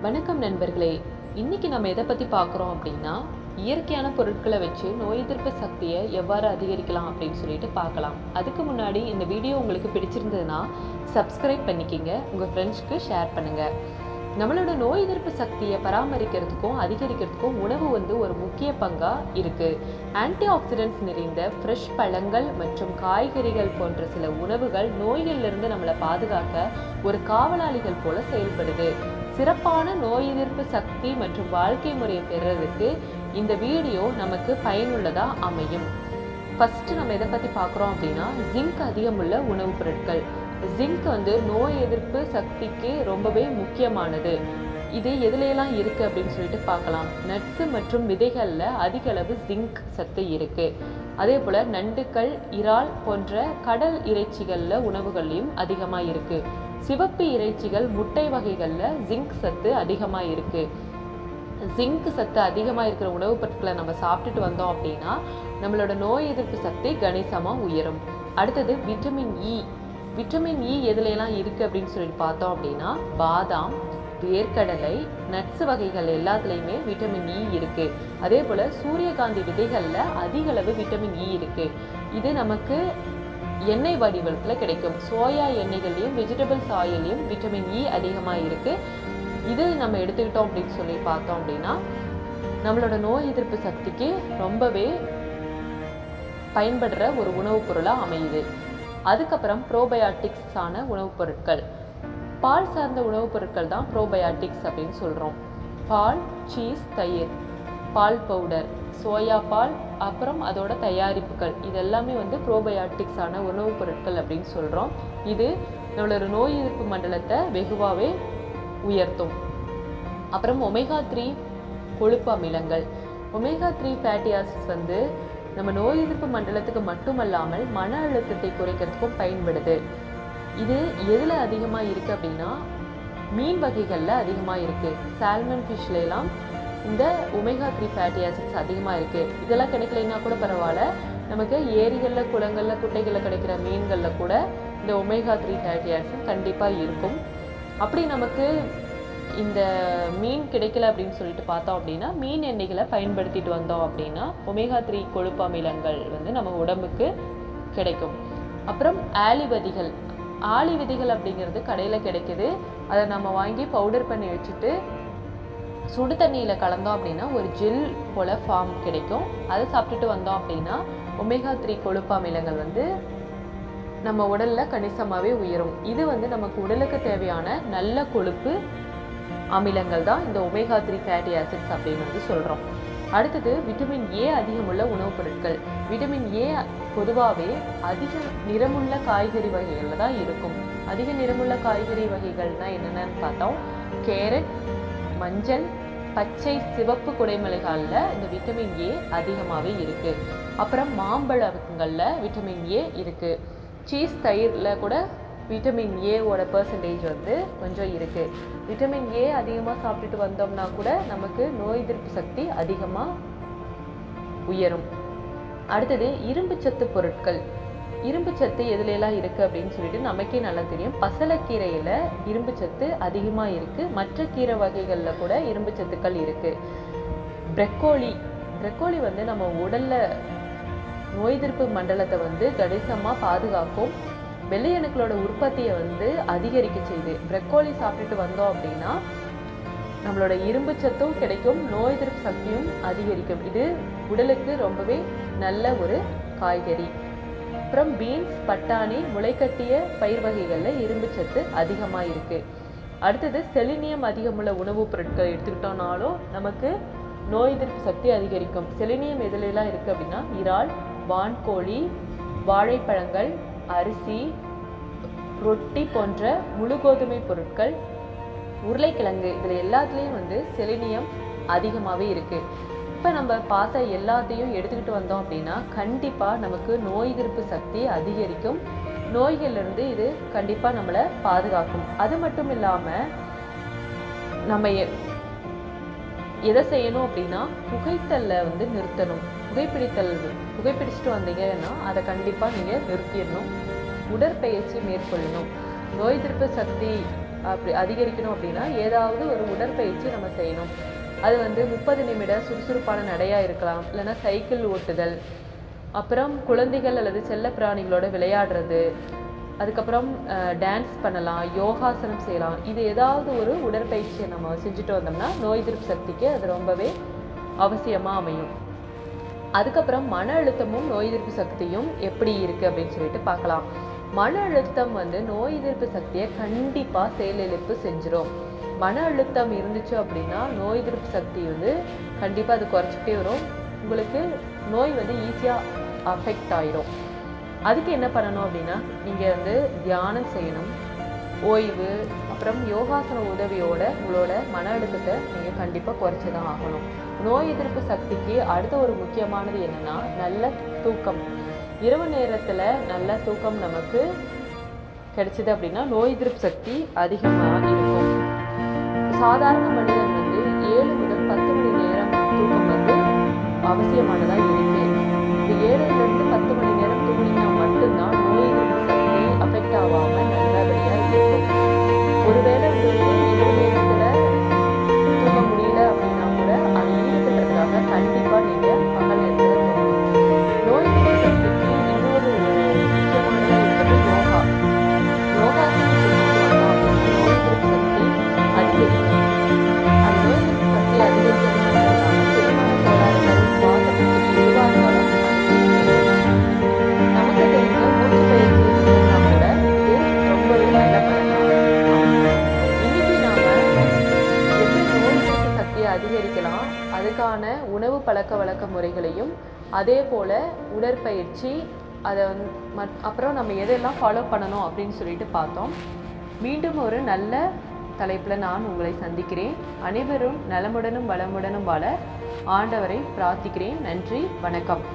வணக்கம் நண்பர்களே. இன்னைக்கு நம்ம எதை பற்றி பார்க்குறோம் அப்படின்னா, இயற்கையான பொருட்களை வச்சு நோய் எதிர்ப்பு சக்தியை எவ்வாறு அதிகரிக்கலாம் அப்படின்னு சொல்லிட்டு பார்க்கலாம். அதுக்கு முன்னாடி இந்த வீடியோ உங்களுக்கு பிடிச்சிருந்ததுன்னா சப்ஸ்கிரைப் பண்ணிக்கிங்க, உங்கள் ஃப்ரெண்ட்ஸ்க்கு ஷேர் பண்ணுங்கள். நம்மளோட நோய் எதிர்ப்பு சக்தியை பராமரிக்கிறதுக்கும் அதிகரிக்கிறதுக்கும் உணவு ஒரு முக்கிய பங்காக இருக்குது. ஆன்டி ஆக்சிடென்ட்ஸ் நிறைந்த ஃப்ரெஷ் பழங்கள் மற்றும் காய்கறிகள் போன்ற சில உணவுகள் நோய்களிலிருந்து நம்மளை பாதுகாக்க ஒரு காவலாளிகள் போல செயல்படுது. சிறப்பான நோய் எதிர்ப்பு சக்தி மற்றும் வாழ்க்கை முறையை பெறுறதுக்கு இந்த வீடியோ நமக்கு பயனுள்ளதாக அமையும். ஃபஸ்ட்டு நம்ம எதை பற்றி பார்க்குறோம் அப்படின்னா, ஜிங்க் அதிகமுள்ள உணவுப் பொருட்கள். ஜிங்க் நோய் எதிர்ப்பு சக்திக்கு ரொம்பவே முக்கியமானது. இது எதுலையெல்லாம் இருக்குது அப்படின்னு சொல்லிட்டு பார்க்கலாம். நட்ஸு மற்றும் விதைகளில் அதிக அளவு ஜிங்க் சத்து இருக்குது. அதே போல் நண்டுகள், இறால் போன்ற கடல் இறைச்சிகளில் உணவுகள்லையும் அதிகமாக இருக்குது. சிவப்பு இறைச்சிகள், முட்டை வகைகளில் ஜிங்க் சத்து அதிகமாக இருக்குது. ஜிங்க் சத்து அதிகமாக இருக்கிற உணவுப் பொருட்களை நம்ம சாப்பிட்டுட்டு வந்தோம் அப்படின்னா நம்மளோட நோய் எதிர்ப்பு சக்தி கணிசமாக உயரும். அடுத்தது விட்டமின் இ. விட்டமின் இ எதுலையெல்லாம் இருக்குது அப்படின்னு சொல்லிட்டு பார்த்தோம் அப்படின்னா, பாதாம், வேர்க்கடலை, நட்ஸ் வகைகள் எல்லாத்துலேயுமே விட்டமின் இ இருக்குது. அதே போல் சூரியகாந்தி விதைகளில் அதிக அளவு விட்டமின் இ இருக்குது. இது நமக்கு எண்ணெய் வடிவத்தில் கிடைக்கும். சோயா எண்ணெய்கள்லையும் வெஜிடபிள்ஸ் ஆயிலையும் விட்டமின் இ அதிகமாக இருக்குது. இது நம்ம எடுத்துக்கிட்டோம் அப்படின்னு சொல்லி பார்த்தோம் அப்படின்னா நம்மளோட நோய் எதிர்ப்பு சக்திக்கு ரொம்பவே பயன்படுற ஒரு உணவுப் பொருளாக அமையுது. அதுக்கப்புறம் ப்ரோபயாட்டிக்ஸான உணவுப் பொருட்கள். பால் சார்ந்த உணவுப் பொருட்கள் தான் ப்ரோபயாட்டிக்ஸ் அப்படின்னு சொல்கிறோம். பால், சீஸ், தயிர், பால் பவுடர், சோயா பால், அப்புறம் அதோட தயாரிப்புகள், இது எல்லாமே ப்ரோபயாட்டிக்ஸான உணவுப் பொருட்கள் அப்படின்னு சொல்கிறோம். இது நம்மளோட நோய் எதிர்ப்பு மண்டலத்தை வெகுவாகவே உயர்த்தும். அப்புறம் ஒமேகா 3 கொழுப்பு அமிலங்கள். ஒமேகா 3 ஃபேட்டி ஆசிட்ஸ் நம்ம நோய் எதிர்ப்பு மண்டலத்துக்கு மட்டுமல்லாமல் மன அழுத்தத்தை குறைக்கிறதுக்கும் பயன்படுது. இது எதில் அதிகமாக இருக்குது அப்படின்னா, மீன் வகைகளில் அதிகமாக இருக்குது. சால்மன் ஃபிஷ்லாம் இந்த ஒமேகா 3 ஃபேட்டி ஆசிட்ஸ் அதிகமாக இருக்குது. இதெல்லாம் கிடைக்கலைன்னா கூட பரவாயில்ல, நமக்கு ஏரிகளில், குளங்களில், குட்டைகளில் கிடைக்கிற மீன்களில் கூட இந்த ஒமேகா 3 ஃபேட்டி ஆசிட்ஸ் கண்டிப்பாக இருக்கும். அப்படி நமக்கு இந்த மீன் கிடைக்கல அப்படின்னு சொல்லிட்டு பார்த்தோம் அப்படின்னா, மீன் எண்ணெய்களை பயன்படுத்திட்டு வந்தோம் அப்படின்னா ஒமேகா 3 கொழுப்பு அமிலங்கள் நம்ம உடம்புக்கு கிடைக்கும். அப்புறம் ஆலி விதைகள். ஆலி விதைகள் அப்படிங்கிறது கடையில் கிடைக்குது. அதை நம்ம வாங்கி பவுடர் பண்ணி வச்சுட்டு சுடு தண்ணியில் கலந்தோம் அப்படின்னா ஒரு ஜெல் போல் ஃபார்ம் கிடைக்கும். அதை சாப்பிட்டுட்டு வந்தோம் அப்படின்னா ஒமேகா 3 கொழுப்பு அமிலங்கள் நம்ம உடலில் கணிசமாகவே உயரும். இது நமக்கு உடலுக்கு தேவையான நல்ல கொழுப்பு அமிலங்கள் தான் இந்த ஒமேகா 3 ஃபேட்டி ஆசிட்ஸ் அப்படின்னு சொல்கிறோம். அடுத்தது விட்டமின் ஏ அதிகமுள்ள உணவுப் பொருட்கள். விட்டமின் ஏ பொதுவாகவே அதிக நிறமுள்ள காய்கறி வகைகளில் தான் இருக்கும். அதிக நிறமுள்ள காய்கறி வகைகள்னால் என்னென்னு பார்த்தோம், கேரட், மஞ்சள், பச்சை, சிவப்பு குடைமிளகாயில் இந்த விட்டமின் ஏ அதிகமாகவே இருக்குது. அப்புறம் மாம்பழங்களில் விட்டமின் ஏ இருக்குது. சீஸ், தயிரில் கூட விட்டமின் ஏவோட பர்சன்டேஜ் கொஞ்சம் இருக்குது. விட்டமின் ஏ அதிகமாக சாப்பிட்டுட்டு வந்தோம்னா கூட நமக்கு நோய் எதிர்ப்பு சக்தி அதிகமாக உயரும். அடுத்தது இரும்பு சத்து பொருட்கள். இரும்பு சத்து எதுலையெல்லாம் இருக்குது அப்படின்னு சொல்லிட்டு நமக்கே நல்லா தெரியும். பசலைக்கீரையில் இரும்பு சத்து அதிகமாக இருக்குது. மற்ற கீரை வகைகளில் கூட இரும்பு சத்துக்கள் இருக்குது. ப்ரக்கோலி நம்ம உடலில் நோய் எதிர்ப்பு மண்டலத்தை கணிசமாக பாதுகாக்கும். வெள்ளை அணுக்களோட உற்பத்தியை அதிகரிக்க செய்யுது. ப்ரக்கோலி சாப்பிட்டுட்டு வந்தோம் அப்படின்னா நம்மளோட இரும்பு சத்தும் கிடைக்கும், நோய் எதிர்ப்பு சக்தியும் அதிகரிக்கும். இது உடலுக்கு ரொம்பவே நல்ல ஒரு காய்கறி. அப்புறம் பீன்ஸ், பட்டாணி, முளைக்கட்டிய பயிர் வகைகளில் இரும்பு சத்து அதிகமாக இருக்குது. அடுத்தது செலினியம் அதிகமுள்ள உணவுப் பொருட்கள் எடுத்துக்கிட்டோம்னாலும் நமக்கு நோய் எதிர்ப்பு சக்தி அதிகரிக்கும். செலினியம் எதுலாம் இருக்குது அப்படின்னா, இறால், வான்கோழி, வாழைப்பழங்கள், அரிசி, ரொட்டி போன்ற முழு கோதுமை பொருட்கள், உருளைக்கிழங்கு, இதில் எல்லாத்துலேயும் செலினியம் அதிகமாகவே இருக்குது. இப்போ நம்ம பார்த்த எல்லாத்தையும் எடுத்துக்கிட்டு வந்தோம் அப்படின்னா கண்டிப்பாக நமக்கு நோய் எதிர்ப்பு சக்தி அதிகரிக்கும். நோய்களிலிருந்து இது கண்டிப்பாக நம்மளை பாதுகாக்கும். அது மட்டும் இல்லாமல் நம்ம எதை செய்யணும் அப்படின்னா, புகைத்தல்ல நிறுத்தணும். புகைப்பிடிச்சிட்டு வந்தீங்கன்னா அதை கண்டிப்பாக நீங்கள் நிறுத்திடணும். உடற்பயிற்சி மேற்கொள்ளணும். நோய் எதிர்ப்பு சக்தி அப்படி அதிகரிக்கணும் அப்படின்னா ஏதாவது ஒரு உடற்பயிற்சி நம்ம செய்யணும். அது வந்து 30 நிமிட சுறுசுறுப்பான நடையாக இருக்கலாம், இல்லைன்னா சைக்கிள் ஓட்டுதல், அப்புறம் குழந்தைகள் அல்லது செல்ல பிராணிகளோட விளையாடுறது, அதுக்கப்புறம் டான்ஸ் பண்ணலாம், யோகாசனம் செய்யலாம். இது ஏதாவது ஒரு உடற்பயிற்சியை நம்ம செஞ்சுட்டு வந்தோம்னா நோய் எதிர்ப்பு சக்திக்கு அது ரொம்பவே அவசியமாக அமையும். அதுக்கப்புறம் மன அழுத்தமும் நோய் எதிர்ப்பு சக்தியும் எப்படி இருக்குது அப்படின்னு சொல்லிட்டு பார்க்கலாம். மன அழுத்தம் வந்து நோய் எதிர்ப்பு சக்தியை கண்டிப்பாக செயலிழப்பு செஞ்சிடும். மன அழுத்தம் இருந்துச்சு அப்படின்னா நோய் எதிர்ப்பு சக்தி வந்து கண்டிப்பாக அது குறைச்சிட்டே வரும். உங்களுக்கு நோய் வந்து ஈஸியாக அஃபெக்ட் ஆயிடும். அதுக்கு என்ன பண்ணணும் அப்படின்னா நீங்கள் வந்து தியானம் செய்யணும், ஓய்வு, அப்புறம் யோகாசன உதவியோட உங்களோட மன அழுத்தத்தை நீங்கள் கண்டிப்பாக குறைச்சி தான் ஆகணும். நோய் எதிர்ப்பு சக்திக்கு அடுத்த ஒரு முக்கியமானது என்னென்னா நல்ல தூக்கம். இரவு நேரத்தில் நல்ல தூக்கம் நமக்கு கிடைச்சிது அப்படின்னா நோய் எதிர்ப்பு சக்தி அதிகமாக இருக்கும். சாதாரண மனிதன் வந்து 7 முதல் 10 மணி நேரம் தூக்கம் வந்து அவசியமானதாக இருக்குது. இந்த 7லிருந்து 10 மணி நேரம் தூங்கினா மட்டும்தான் நோய் எதிர்ப்பு சக்தி அஃபெக்ட் ஆகாமல் நல்லபடியாக இருக்கும். ஒருவேளை உங்களுக்கு இரவு நேரத்தில் தூங்க முடியல அப்படின்னா கூட அதை ஈடுபடுறதுக்காக கண்டிப்பாக நீங்கள் பகல் நேரத்தில் தூங்கணும். நோய் எதிர்ப்பு சக்திக்கு இன்னொரு முக்கியமானதாக இருக்கிறது யோகா. யோகாசனம் செஞ்சுட்டு வந்தோம் அப்படின்னா நோய் எதிர்ப்பு சக்தி அதிகரிக்கும். அந்த நோய் எதிர்ப்பு சக்தி அதிகரிக்கிறது மட்டும் இல்லாமல் செரிமான கோளாறுகள், சுவாச பிரச்சனை எதுவாக இருந்தாலும் நமக்கு தெரிஞ்ச மூச்சு பயிற்சி செஞ்சோம்னா கூட இது ரொம்பவே நல்ல பழக்கம். இன்னைக்கு நாம எப்படி நோய் எதிர்ப்பு சக்தியை அதிகரிக்கலாம், அதுக்கான உணவு பழக்க வழக்க முறைகளையும் அதே போல் உடற்பயிற்சி அதை அப்புறம் நம்ம எதெல்லாம் ஃபாலோ பண்ணணும் அப்படின்னு சொல்லிட்டு பார்த்தோம். மீண்டும் ஒரு நல்ல தலைப்பில் நான் உங்களை சந்திக்கிறேன். அனைவரும் நலமுடனும் வளமுடனும் வாழ ஆண்டவரை பிரார்த்திக்கிறேன். நன்றி, வணக்கம்.